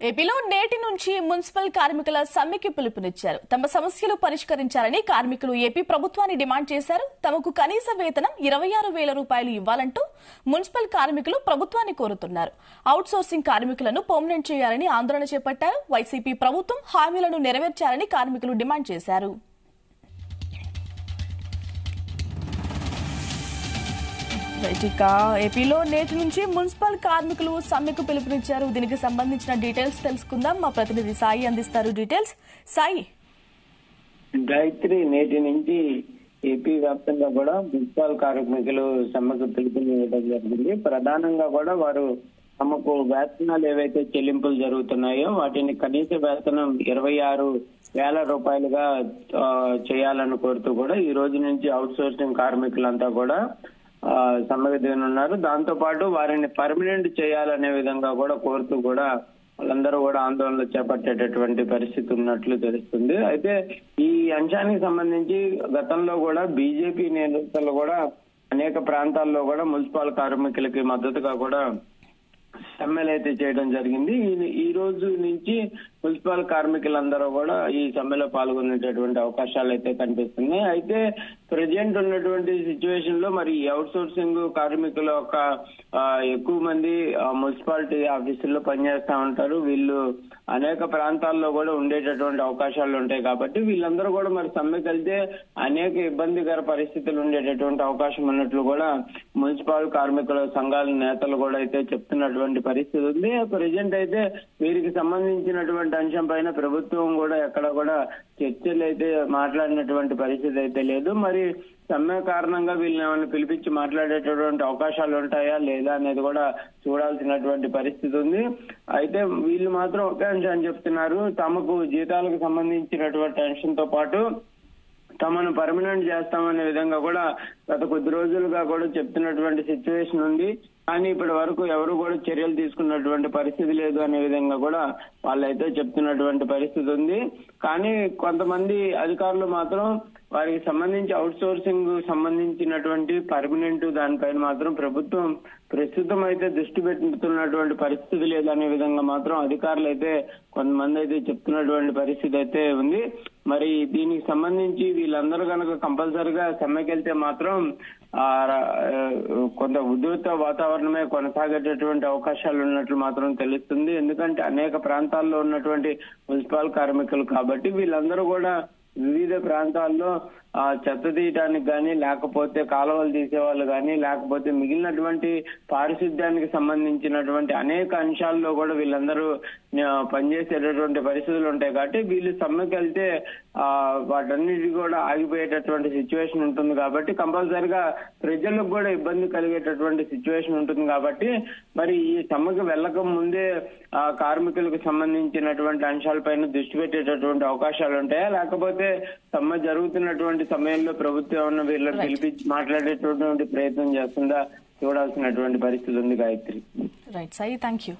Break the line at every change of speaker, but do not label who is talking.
ఏపీలో నేటి నుంచి మున్సిపల్ కార్మికుల సమ్మెకి పిలుపునిచ్చారు. తమ సమస్యలు పరిష్కరించాలని కార్మికులు ఏపీ ప్రభుత్వాన్ని డిమాండ్ చేశారు. తమకు కనీస వేతనం 26,000 రూపాయలు ఇవ్వాలంటూ మున్సిపల్ కార్మికులు ప్రభుత్వాన్ని కోరుతున్నారు. అవుట్ సోర్సింగ్ కార్మికులను పర్మనెంట్ చేయాలని ఆందోళన చేపట్టారు. వైసీపీ ప్రభుత్వం హామీలను నెరవేర్చాలని కార్మికులు డిమాండ్ చేశారు. ఏపీలో నేటి నుంచి మున్సిపల్ కార్మికులు సమ్మెకు పిలుపునిచ్చారు. దీనికి సంబంధించిన డీటెయిల్స్ తెలుసుకుందాం. మా ప్రతినిధి సాయి అందిస్తారు డీటెయిల్స్. సాయి.
గాయత్రి, నేటి నుంచి ఏపీ వ్యాప్తంగా కూడా మున్సిపల్ కార్మికులు సమ్మెకు పిలుపునివ్వడం జరిగింది. ప్రధానంగా కూడా వారు తమకు వేతనాలు ఏవైతే చెల్లింపులు జరుగుతున్నాయో వాటిని కనీస వేతనం 26,000 రూపాయలుగా చేయాలని కోరుతూ కూడా ఈ రోజు నుంచి అవుట్ సోర్సింగ్ కార్మికులంతా కూడా సమ్మెకు దిగనున్నారు. దాంతో పాటు వారిని పర్మనెంట్ చేయాలనే విధంగా కూడా కోరుతూ కూడా వాళ్ళందరూ కూడా ఆందోళనలు చేపట్టేటటువంటి పరిస్థితి ఉన్నట్లు తెలుస్తుంది. అయితే ఈ అంశానికి సంబంధించి గతంలో కూడా బీజేపీ నేతలు కూడా అనేక ప్రాంతాల్లో కూడా మున్సిపల్ కార్మికులకి మద్దతుగా కూడా సమ్మెలు అయితే చేయడం జరిగింది. ఈ రోజు నుంచి మున్సిపల్ కార్మికులందరూ కూడా ఈ సమ్మెలో పాల్గొనేటటువంటి అవకాశాలు అయితే కనిపిస్తున్నాయి. అయితే ప్రజెంట్ ఉన్నటువంటి సిచ్యువేషన్ లో మరి అవుట్ సోర్సింగ్ కార్మికుల యొక్క ఎక్కువ మంది మున్సిపాలిటీ ఆఫీసుల్లో పనిచేస్తా ఉంటారు. వీళ్ళు అనేక ప్రాంతాల్లో కూడా ఉండేటటువంటి అవకాశాలు ఉంటాయి కాబట్టి వీళ్ళందరూ కూడా మరి సమ్మెకి వెళ్తే అనేక ఇబ్బందికర పరిస్థితులు ఉండేటటువంటి అవకాశం ఉన్నట్లు కూడా మున్సిపల్ కార్మికుల సంఘాల నేతలు కూడా అయితే చెప్తున్నటువంటి పరిస్థితి ఉంది. ప్రజెంట్ అయితే వీరికి సంబంధించినటువంటి అంశం పైన ప్రభుత్వం కూడా ఎక్కడ కూడా చర్చలు అయితే మాట్లాడినటువంటి పరిస్థితి అయితే లేదు. మరి సమ్మె కారణంగా వీళ్ళని ఏమైనా పిలిపించి మాట్లాడేటటువంటి అవకాశాలు ఉంటాయా లేదా అనేది కూడా చూడాల్సినటువంటి పరిస్థితి ఉంది. అయితే వీళ్ళు మాత్రం ఒకే అంశాన్ని చెప్తున్నారు. తమకు జీతాలకు సంబంధించినటువంటి అంశంతో పాటు తమను పర్మనెంట్ చేస్తామనే విధంగా కూడా గత కొద్ది రోజులుగా కూడా చెప్తున్నటువంటి సిచ్యువేషన్ ఉంది. కానీ ఇప్పటి వరకు ఎవరు కూడా చర్యలు తీసుకున్నటువంటి పరిస్థితి లేదు అనే విధంగా కూడా వాళ్ళైతే చెప్తున్నటువంటి పరిస్థితి ఉంది. కానీ కొంతమంది అధికారులు మాత్రం వారికి సంబంధించి అవుట్ సోర్సింగ్ సంబంధించినటువంటి పర్మనెంట్ దానిపైన మాత్రం ప్రభుత్వం ప్రస్తుతం అయితే దృష్టి పెట్టుతున్నటువంటి పరిస్థితి లేదనే విధంగా మాత్రం అధికారులు అయితే కొంతమంది అయితే చెప్తున్నటువంటి పరిస్థితి అయితే ఉంది. మరి దీనికి సంబంధించి వీళ్ళందరూ కనుక కంపల్సరిగా సమ్మెకెళ్తే మాత్రం కొంత ఉధృత వాతావరణమే కొనసాగేటటువంటి అవకాశాలు ఉన్నట్లు మాత్రం తెలుస్తుంది. ఎందుకంటే అనేక ప్రాంతాల్లో ఉన్నటువంటి మున్సిపల్ కార్మికులు కాబట్టి వీళ్ళందరూ కూడా వివిధ ప్రాంతాల్లో చెత్త తీయడానికి కానీ లేకపోతే కాలువలు తీసేవాళ్ళు కానీ లేకపోతే మిగిలినటువంటి పారిశుద్ధ్యానికి సంబంధించినటువంటి అనేక అంశాల్లో కూడా వీళ్ళందరూ పనిచేసేటటువంటి పరిస్థితులు ఉంటాయి. కాబట్టి వీళ్ళు సమ్మెకి వెళ్తే వాటన్నిటి కూడా ఆగిపోయేటటువంటి సిచ్యువేషన్ ఉంటుంది. కాబట్టి కంపల్సరిగా ప్రజలకు కూడా ఇబ్బంది కలిగేటటువంటి సిచ్యువేషన్ ఉంటుంది. కాబట్టి మరి ఈ సమ్మెకి వెళ్ళక ముందే కార్మికులకు సంబంధించినటువంటి అంశాలపైన దృష్టి పెట్టేటటువంటి అవకాశాలు ఉంటాయా, లేకపోతే సమ్మె జరుగుతున్నటువంటి సమయంలో ప్రభుత్వం ఏమన్నా వీళ్ళని పిలిపించి మాట్లాడేటటువంటి ప్రయత్నం చేస్తుందా చూడాల్సినటువంటి పరిస్థితి ఉంది. Gayatri.
Right Sai, thank you.